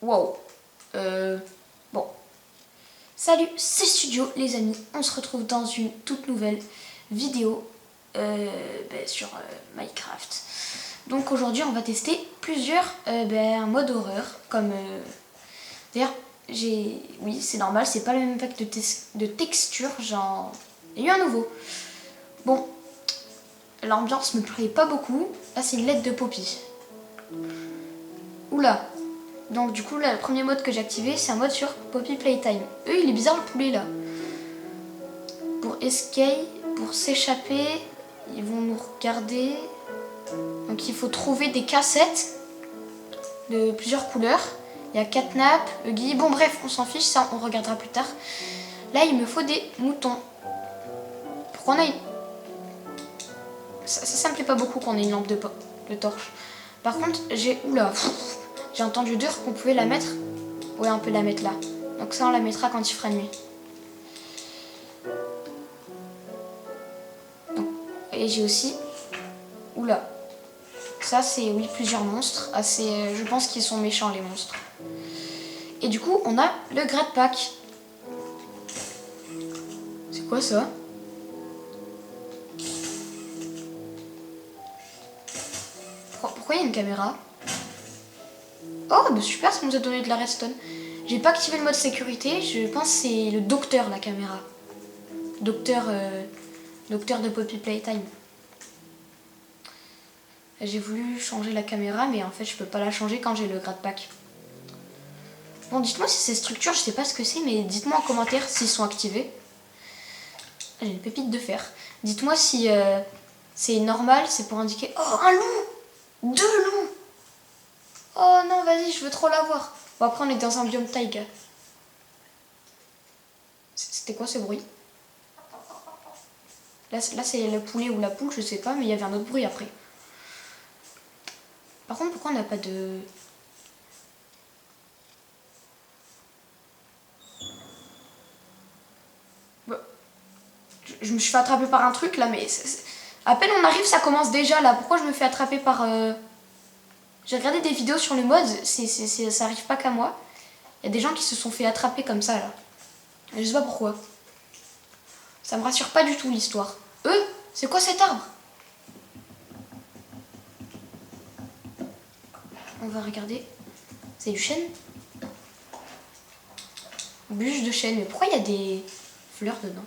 Wow. Bon. Salut, c'est Studio les amis. On se retrouve dans une toute nouvelle vidéo sur Minecraft. Donc aujourd'hui on va tester plusieurs modes horreur. Comme d'ailleurs oui c'est normal, c'est pas le même pack de texture. Il y a eu un nouveau. Bon, l'ambiance me plaît pas beaucoup. Là c'est une lettre de Poppy. Oula. Donc du coup là le premier mode que j'ai activé c'est un mode sur Poppy Playtime. Il est bizarre le poulet là. Pour escape, pour s'échapper, ils vont nous regarder. Donc il faut trouver des cassettes de plusieurs couleurs. Il y a Catnap, Huggy, bon bref on s'en fiche, ça on regardera plus tard. Là il me faut des moutons. Pourquoi on a une... Ça me plaît pas beaucoup qu'on ait une lampe de torche. Par contre j'ai... Oula, j'ai entendu dire qu'on pouvait la mettre. Ouais on peut la mettre là. Donc ça on la mettra quand il fera nuit. Et j'ai aussi... Oula. Ça c'est oui plusieurs monstres. Je pense qu'ils sont méchants les monstres. Et du coup on a le grade pack. C'est quoi ça? Pourquoi il y a une caméra? Oh bah super, ça nous a donné de la redstone. J'ai pas activé le mode sécurité. Je pense que c'est le docteur la caméra. Docteur de Poppy Playtime. J'ai voulu changer la caméra mais en fait je peux pas la changer quand j'ai le grade pack. Bon dites-moi si ces structures, je sais pas ce que c'est, mais dites-moi en commentaire s'ils sont activés. J'ai une pépite de fer. Dites-moi si c'est normal, c'est pour indiquer... Oh un loup! 2 loups! Oh non vas-y je veux trop l'avoir. Bon après on est dans un biome taïga. C'était quoi ce bruit? Là c'est le poulet ou la poule, je sais pas, mais il y avait un autre bruit après. Par contre, pourquoi on n'a pas de... Bah, je me suis fait attraper par un truc là, mais... À peine on arrive, ça commence déjà là. Pourquoi je me fais attraper par... J'ai regardé des vidéos sur le mode, ça arrive pas qu'à moi. Il y a des gens qui se sont fait attraper comme ça là. Je sais pas pourquoi. Ça me rassure pas du tout l'histoire. C'est quoi cet arbre? On va regarder. C'est du chêne? Bûche de chêne. Mais pourquoi il y a des fleurs dedans?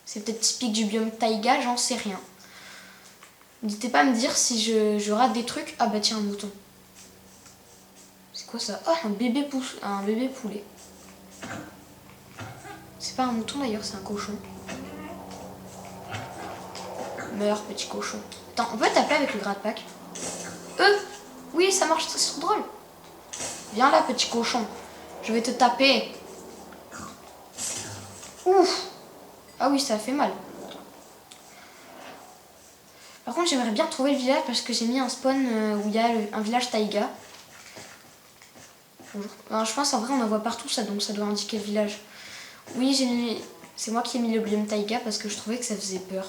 C'est peut-être typique du biome taïga, j'en sais rien. N'hésitez pas à me dire si je rate des trucs. Ah bah tiens, un mouton. C'est quoi ça? Oh, un bébé poulet. C'est pas un mouton d'ailleurs, c'est un cochon. Meurs, petit cochon. Attends, on peut taper avec le grade pack? Oui, ça marche, c'est trop drôle. Viens là, petit cochon. Je vais te taper. Ouf. Ah oui, ça fait mal. Par contre, j'aimerais bien trouver le village parce que j'ai mis un spawn où il y a un village taïga. Bonjour. Alors, je pense en vrai on en voit partout ça, donc ça doit indiquer le village. Oui, c'est moi qui ai mis le biome taïga parce que je trouvais que ça faisait peur.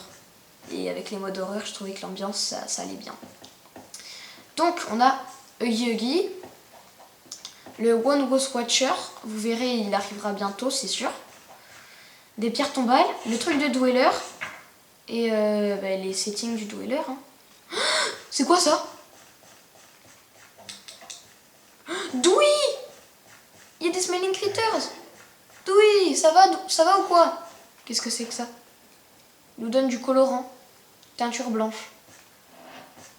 Et avec les modes horreur, je trouvais que l'ambiance, ça allait bien. Donc, on a Huggy, le One Ghost Watcher. Vous verrez, il arrivera bientôt, c'est sûr. Des pierres tombales, le truc de Dweller. Et les settings du Dweller. Hein. C'est quoi ça? Doui! Il y a des smiling critters. Doui, ça va ou quoi? Qu'est-ce que c'est que ça? Il nous donne du colorant. Teinture blanche.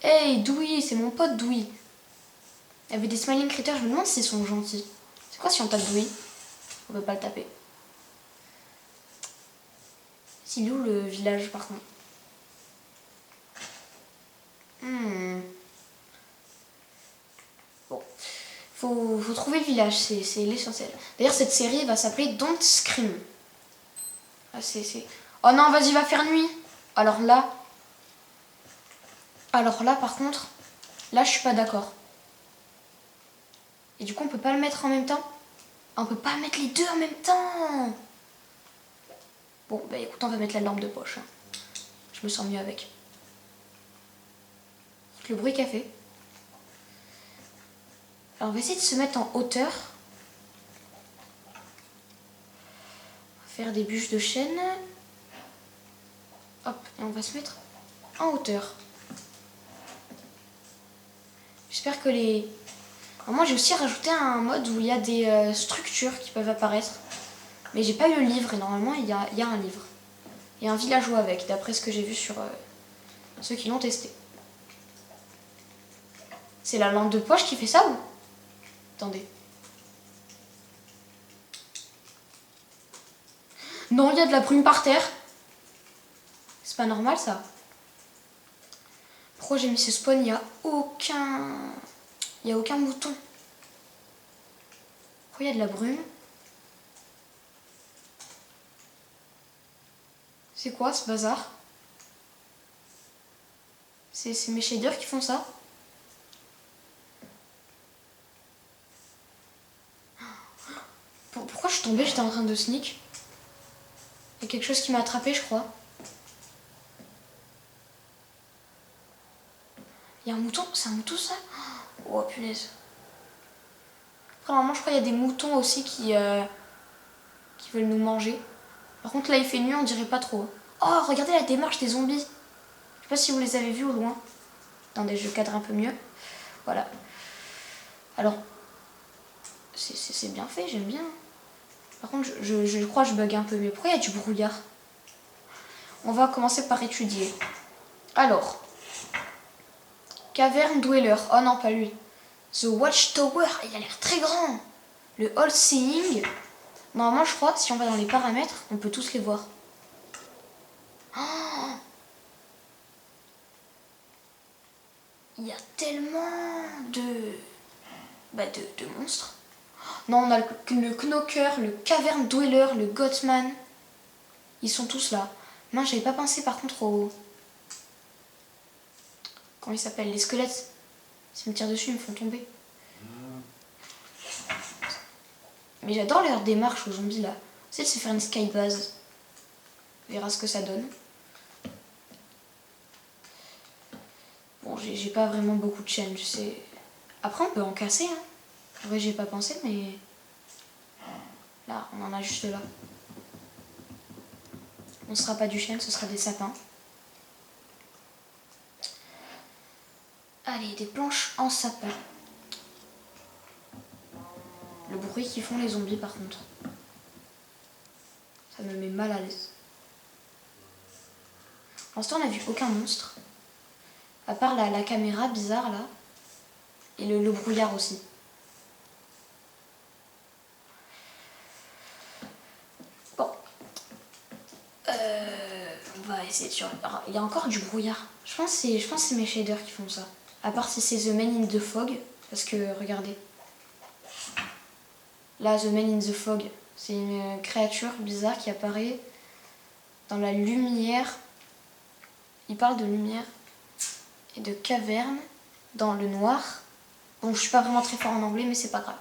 Hey, Doui, c'est mon pote Doui. Il y avait des smiling critters, je me demande s'ils sont gentils. C'est quoi si on tape Doui? On peut pas le taper. C'est où le village par contre? Bon. Faut trouver le village, c'est l'essentiel. D'ailleurs cette série va s'appeler Don't Scream. Ah, Oh non, vas-y, va faire nuit. Alors là par contre, là je suis pas d'accord. Et du coup on peut pas le mettre en même temps? On peut pas mettre les deux en même temps. Bon bah écoute, on va mettre la lampe de poche. Hein. Je me sens mieux avec. Le bruit qu'a fait. Alors on va essayer de se mettre en hauteur. On va faire des bûches de chêne. Hop, et on va se mettre en hauteur. J'espère que les... Alors moi j'ai aussi rajouté un mode où il y a des structures qui peuvent apparaître. Mais j'ai pas eu le livre et normalement il y a un livre. Et un villageois avec, d'après ce que j'ai vu sur ceux qui l'ont testé. C'est la lampe de poche qui fait ça ou... Attendez. Non, il y a de la brume par terre. C'est pas normal ça. Pourquoi j'ai mis ce spawn? Il n'y a aucun... Il n'y a aucun mouton. Pourquoi il y a de la brume? C'est quoi ce bazar? C'est mes shaders qui font ça? Pourquoi je suis tombée? J'étais en train de sneak. Il y a quelque chose qui m'a attrapé, je crois. Il y a un mouton? C'est un mouton ça? Oh punaise. Après normalement je crois qu'il y a des moutons aussi qui veulent nous manger. Par contre là il fait nuit, on dirait pas trop. Oh regardez la démarche des zombies. Je sais pas si vous les avez vus au loin. Attendez, je cadre un peu mieux. Voilà. Alors, c'est bien fait, j'aime bien. Par contre, je crois que je bug un peu mieux. Pourquoi il y a du brouillard? On va commencer par étudier. Alors, Cavern Dweller. Oh non, pas lui. The Watchtower. Il a l'air très grand. Le All Seeing. Normalement, je crois, si on va dans les paramètres, on peut tous les voir. Oh, il y a tellement de monstres. Non, on a le Knocker, le Cavern Dweller, le Gothman. Ils sont tous là. Moi, j'avais pas pensé par contre au... Comment ils s'appellent? Les squelettes. S'ils me tirent dessus, ils me font tomber. Mais j'adore leur démarche aux zombies là. C'est de se faire une skybase. On verra ce que ça donne. Bon, j'ai pas vraiment beaucoup de chaînes, je sais. Après, on peut en casser, hein. En vrai, j'ai pas pensé, mais... Là, on en a juste là. On sera pas du chêne, ce sera des sapins. Allez, des planches en sapin. Le bruit qu'ils font les zombies, par contre. Ça me met mal à l'aise. Pour l'instant, on n'a vu aucun monstre. À part la caméra bizarre, là. Et le brouillard aussi. Bon. On va essayer de sur... Alors, il y a encore du brouillard. Je pense que c'est mes shaders qui font ça. À part si c'est The Man in the Fog. Parce que, regardez. Là, The Man in the Fog. C'est une créature bizarre qui apparaît dans la lumière. Il parle de lumière et de caverne dans le noir. Bon, je suis pas vraiment très fort en anglais, mais c'est pas grave.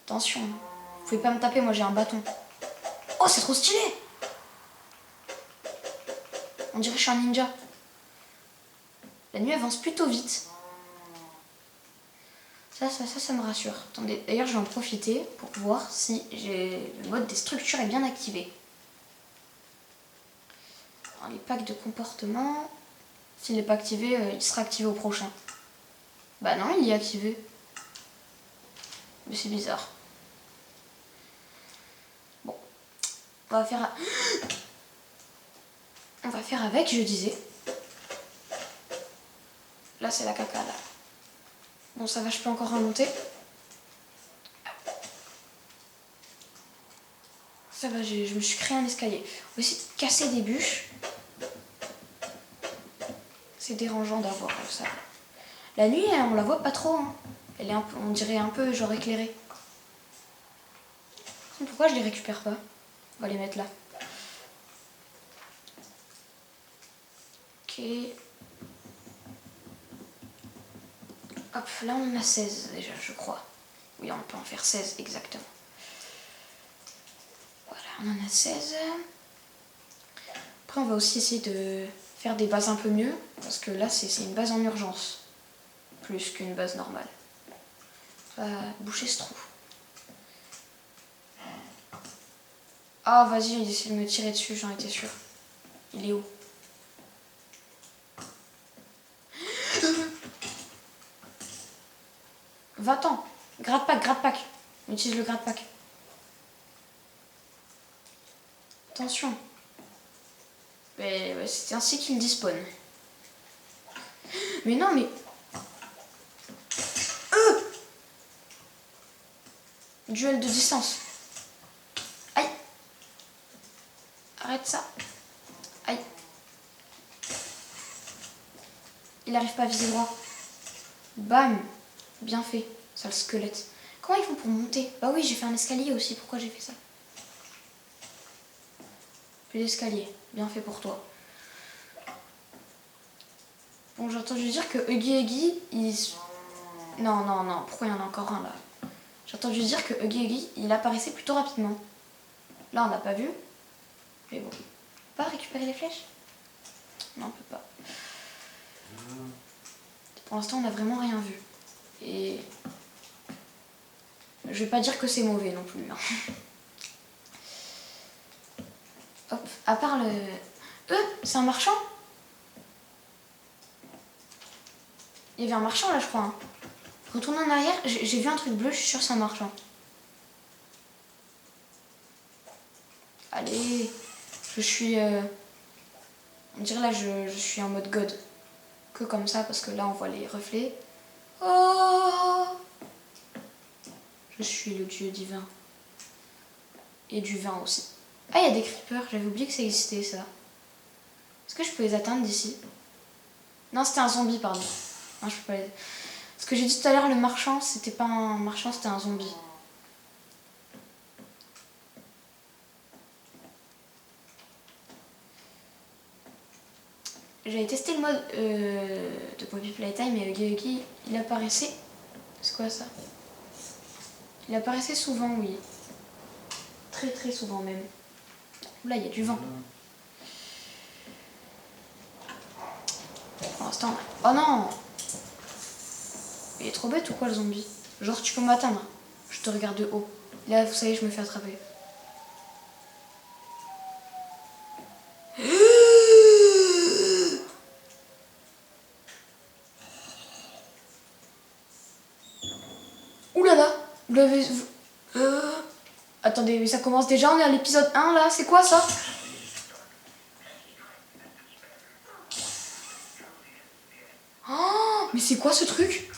Attention, vous pouvez pas me taper, moi j'ai un bâton. Oh, c'est trop stylé! On dirait que je suis un ninja. La nuit avance plutôt vite. Ça me rassure. Attendez, d'ailleurs je vais en profiter pour voir si le mode des structures est bien activé. Alors, les packs de comportement, s'il n'est pas activé, il sera activé au prochain. Bah non, il est activé. Mais c'est bizarre. Bon, on va faire avec, je disais. Là, c'est la caca, là. Bon, ça va, je peux encore remonter. Ça va, je me suis créé un escalier. On va essayer de casser des bûches. C'est dérangeant d'avoir ça. La nuit, on la voit pas trop. Hein. Elle est un peu, on dirait un peu genre éclairée. Pourquoi je les récupère pas? On va les mettre là. Ok. Hop, là on en a 16 déjà, je crois. Oui, on peut en faire 16 exactement. Voilà, on en a 16. Après, on va aussi essayer de faire des bases un peu mieux. Parce que là, c'est une base en urgence. Plus qu'une base normale. Boucher ce trou. Ah, vas-y, il essaie de me tirer dessus, j'en étais sûre. Il est où? Va-t'en. Gratte-pack, gratte-pack. On utilise le gratte-pack. Attention. Mais ouais, c'est ainsi qu'il despawn. Mais non, mais... Duel de distance. Aïe. Arrête ça. Aïe. Il n'arrive pas à viser droit. Bam. Bien fait. Sale squelette. Comment ils font pour monter? Bah oui, j'ai fait un escalier aussi. Pourquoi j'ai fait ça? Plus d'escalier. Bien fait pour toi. Bon, j'ai entendu dire que Huggy Huggy, il... Non, non, non. Pourquoi il y en a encore un là? J'ai entendu dire que Huggy Huggy, il apparaissait plutôt rapidement. Là, on n'a pas vu. Mais bon. On peut pas récupérer les flèches? Non, on peut pas. Pour l'instant, on n'a vraiment rien vu. Et... je vais pas dire que c'est mauvais non plus. Hein. Hop, à part le... c'est un marchand? Il y avait un marchand là, je crois. Hein. Retourne en arrière, j'ai vu un truc bleu, je suis sûre que c'est un marchand. Allez, je suis... on dirait là, je suis en mode God. Que comme ça, parce que là, on voit les reflets. Oh! Je suis le dieu divin. Et du vin aussi. Ah, il y a des creepers, j'avais oublié que ça existait, ça. Est-ce que je peux les atteindre d'ici? Non, c'était un zombie, pardon. Non, je peux pas les... Ce que j'ai dit tout à l'heure, le marchand, c'était pas un marchand, c'était un zombie. J'avais testé le mode de Poppy Playtime et Huggy Huggy, il apparaissait... C'est quoi ça? Il apparaissait souvent, oui. Très très souvent même. Là, il y a du vent. Pour l'instant... Oh non! Il est trop bête ou quoi le zombie? Genre tu peux m'atteindre. Je te regarde de haut. Là, vous savez, je me fais attraper. Ouh là là! Vous l'avez... Attendez, mais ça commence déjà, on est à l'épisode 1 là, c'est quoi ça? Oh, mais c'est quoi ce truc?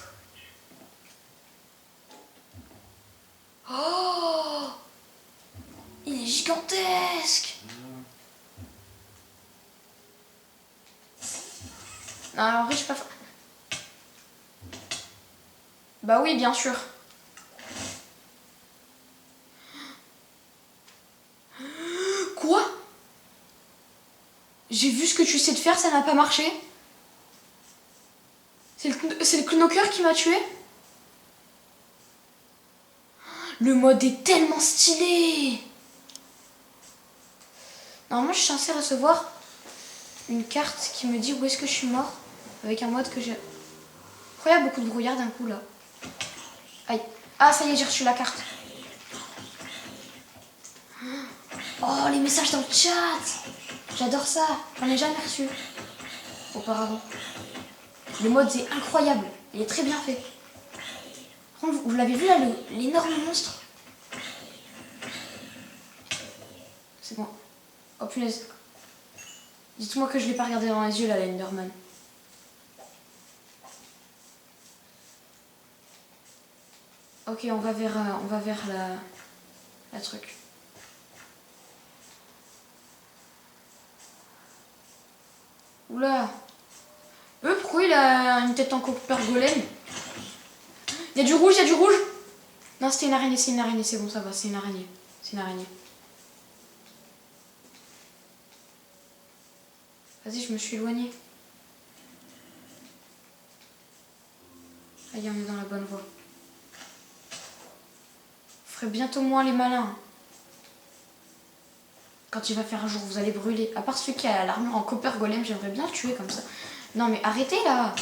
Oh, il est gigantesque. Non, en vrai, je suis pas... Bah oui, bien sûr. Quoi? J'ai vu ce que tu sais de faire, ça n'a pas marché. C'est le knocker qui m'a tué. Le mode est tellement stylé. Normalement, je suis censée recevoir une carte qui me dit où est-ce que je suis mort. Avec un mode que j'ai... Pourquoi il y a beaucoup de brouillard d'un coup, là? Aïe. Ah, ça y est, j'ai reçu la carte. Oh, les messages dans le chat. J'adore ça. J'en ai jamais reçu auparavant. Le mode est incroyable. Il est très bien fait. Vous l'avez vu là, l'énorme monstre? C'est bon. Oh punaise. Dites-moi que je l'ai pas regardé dans les yeux là, l'Enderman. Ok, on va vers la truc. Oula. Pourquoi il a une tête en copper golem? Il y a du rouge, il y a du rouge. Non, c'était une araignée, c'est bon, ça va, c'est une araignée. C'est une araignée. Vas-y, je me suis éloignée. Allez, on est dans la bonne voie. Vous ferez bientôt moins les malins. Quand il va faire un jour, vous allez brûler. À part celui qui a l'armure en copper golem, j'aimerais bien le tuer comme ça. Non mais arrêtez là.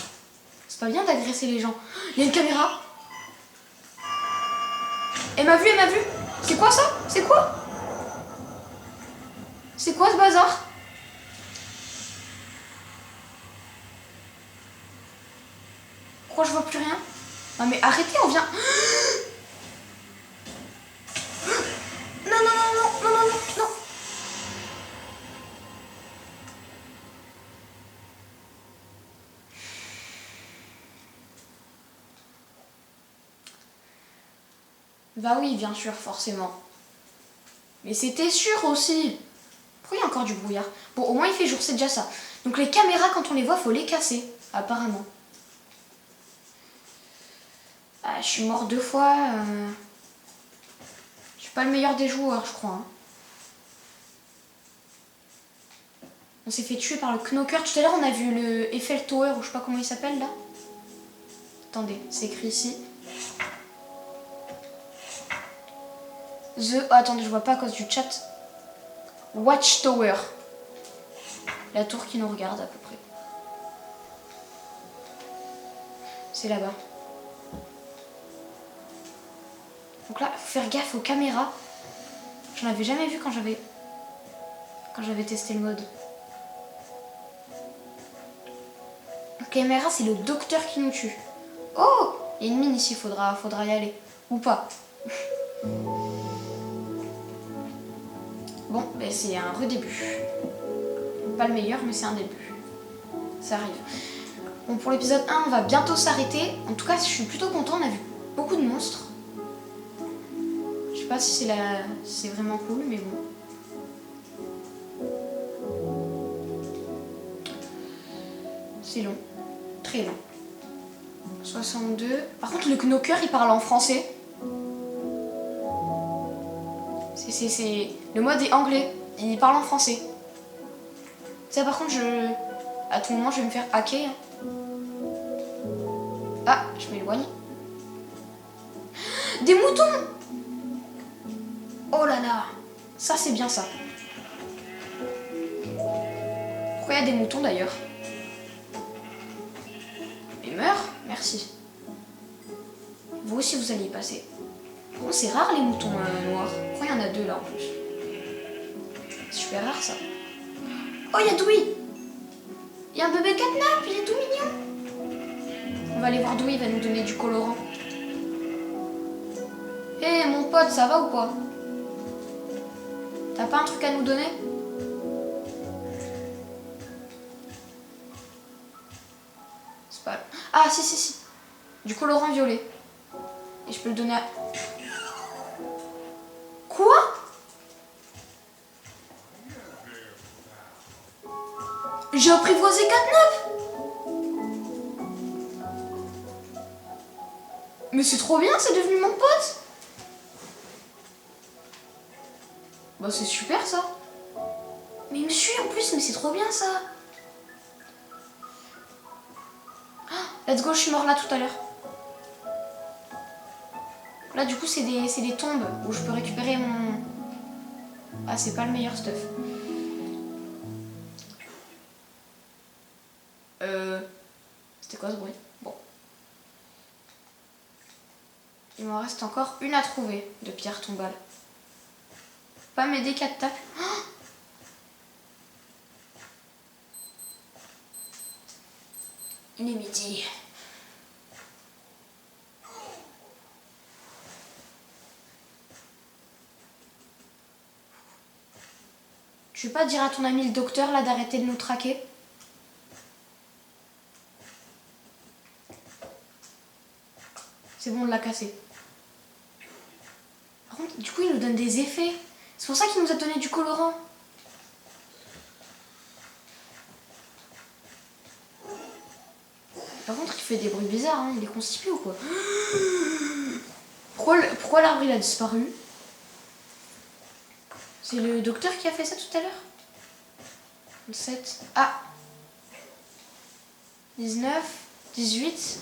C'est pas bien d'agresser les gens. Il y a une caméra. Elle m'a vu, elle m'a vu. C'est quoi ça? C'est quoi? C'est quoi ce bazar? Pourquoi je vois plus rien? Non mais arrêtez, on vient... Non, non, non, non, non, non, non. Bah oui, bien sûr, forcément. Mais c'était sûr aussi. Pourquoi il y a encore du brouillard? Bon, au moins il fait jour, c'est déjà ça. Donc les caméras, quand on les voit, faut les casser, apparemment. Ah, je suis mort 2 fois. Je suis pas le meilleur des joueurs, je crois. Hein. On s'est fait tuer par le Knocker. Tout à l'heure, on a vu le Eiffel Tower, ou je sais pas comment il s'appelle, là. Attendez, c'est écrit ici. Oh, attendez, je vois pas à cause du chat. Watchtower. La tour qui nous regarde à peu près. C'est là-bas. Donc là, faut faire gaffe aux caméras. J'en avais jamais vu quand j'avais testé le mode. La caméra, c'est le docteur qui nous tue. Oh, il y a une mine ici, faudra y aller. Ou pas. Bon, ben c'est un redébut. Pas le meilleur, mais c'est un début. Ça arrive. Bon, pour l'épisode 1, on va bientôt s'arrêter. En tout cas, je suis plutôt content. On a vu beaucoup de monstres. Je sais pas si c'est vraiment cool, mais bon. C'est long. Très long. 62. Par contre, le Knocker, il parle en français. Le mode est anglais. Il parle en français. Ça, par contre, à tout moment, je vais me faire hacker. Ah, je m'éloigne. Des moutons! Oh là là! Ça, c'est bien ça. Pourquoi il y a des moutons d'ailleurs? Mais meurs, merci. Vous aussi, vous allez y passer. Bon, c'est rare les moutons noirs. Pourquoi il y en a 2 là en plus? C'est super rare ça. Oh, il y a Dewey! Il y a un bébé catnap, il est tout mignon. On va aller voir Dewey, il va nous donner du colorant. Hé, mon pote, ça va ou quoi? T'as pas un truc à nous donner? C'est pas... Ah, si. Du colorant violet. Et je peux le donner à... Quoi? J'ai apprivoisé catnap. Mais c'est trop bien, c'est devenu mon pote. Bah c'est super ça. Mais il me suit en plus, mais c'est trop bien ça. Oh, let's go, je suis mort là tout à l'heure. Là du coup c'est des tombes où je peux récupérer mon... Ah c'est pas le meilleur stuff. C'était quoi ce bruit? Bon. Il m'en reste encore une à trouver de pierre tombale. Pas m'aider 4 tapes. Oh, il est midi. Tu veux pas dire à ton ami le docteur là d'arrêter de nous traquer? C'est bon, on l'a cassé. Par contre, du coup, il nous donne des effets. C'est pour ça qu'il nous a donné du colorant. Par contre, il fait des bruits bizarres, hein. Il est constipé ou quoi? Pourquoi l'arbre il a disparu? C'est le docteur qui a fait ça tout à l'heure? 27. Ah 19, 18.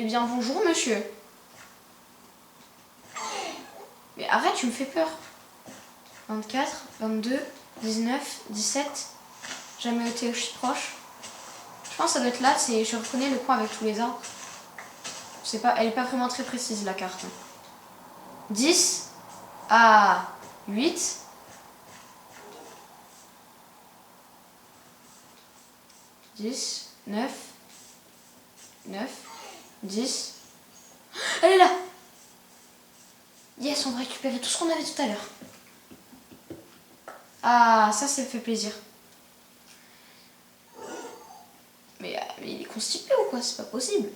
Eh bien, bonjour, monsieur. Mais arrête, tu me fais peur. 24, 22, 19, 17. Jamais été aussi proche. pense que ça doit être là, je reconnais le coin avec tous les arbres. Elle est pas vraiment très précise la carte. 10 à 8. 10, 9, 9, 10. Elle est là! Yes, on va récupérer tout ce qu'on avait tout à l'heure. Ah, ça fait plaisir. Mais il est constipé ou quoi? C'est pas possible.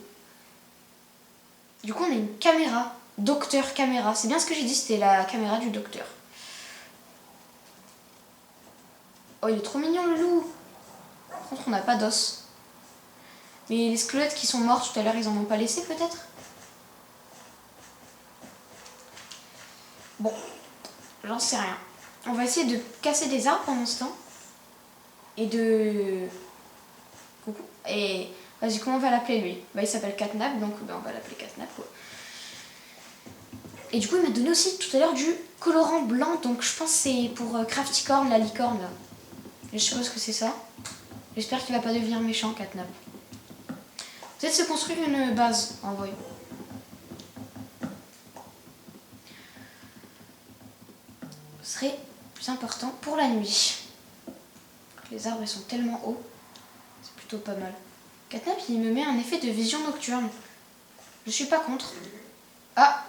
Du coup, on a une caméra. Docteur caméra. C'est bien ce que j'ai dit, c'était la caméra du docteur. Oh, il est trop mignon le loup. Par contre, on n'a pas d'os. Mais les squelettes qui sont morts tout à l'heure, ils en ont pas laissé peut-être? Bon, j'en sais rien. On va essayer de casser des arbres pendant ce temps. Et de... Coucou. Et vas-y, comment on va l'appeler lui? Bah, il s'appelle Catnap, donc on va l'appeler Catnap. Quoi. Et du coup, il m'a donné aussi tout à l'heure du colorant blanc, donc je pense que c'est pour Crafticorn, la licorne. Là. Je suppose que c'est ça. J'espère qu'il va pas devenir méchant, Catnap. Peut-être se construire une base, en vrai. Ce serait plus important pour la nuit. Les arbres, ils sont tellement hauts. C'est plutôt pas mal. Catnap, il me met un effet de vision nocturne. Je suis pas contre. Ah!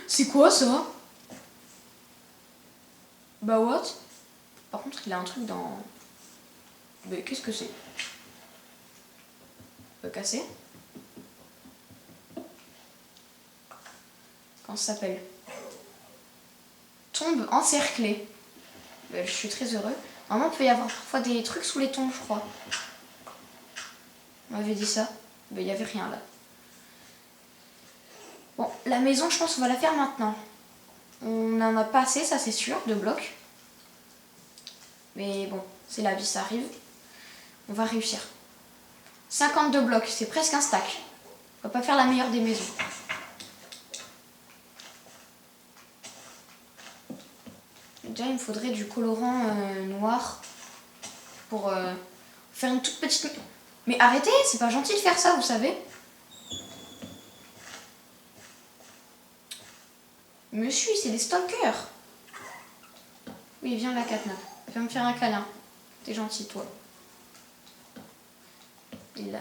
C'est quoi ça? Bah what? Par contre, il a un truc dans... Mais qu'est-ce que c'est? Casser. Comment ça s'appelle? Tombe encerclée. Je suis très heureux. Normalement, il peut y avoir parfois des trucs sous les tombes, je crois. On m'avait dit ça. Mais il n'y avait rien là. Bon, la maison, je pense qu'on va la faire maintenant. On n'en a pas assez, ça c'est sûr, de blocs. Mais bon, c'est la vie, ça arrive. On va réussir. 52 blocs, c'est presque un stack. On va pas faire la meilleure des maisons. Déjà, il me faudrait du colorant noir pour faire une toute petite... Mais arrêtez, c'est pas gentil de faire ça, vous savez. Monsieur, c'est des stalkers. Oui, viens là, Catnap. Viens me faire un câlin. T'es gentil, toi. Là.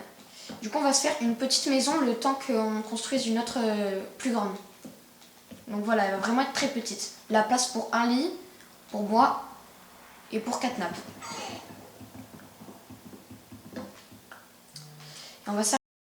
Du coup, on va se faire une petite maison le temps qu'on construise une autre plus grande. Donc voilà, elle va vraiment être très petite. La place pour un lit, pour moi et pour Catnap. Et on va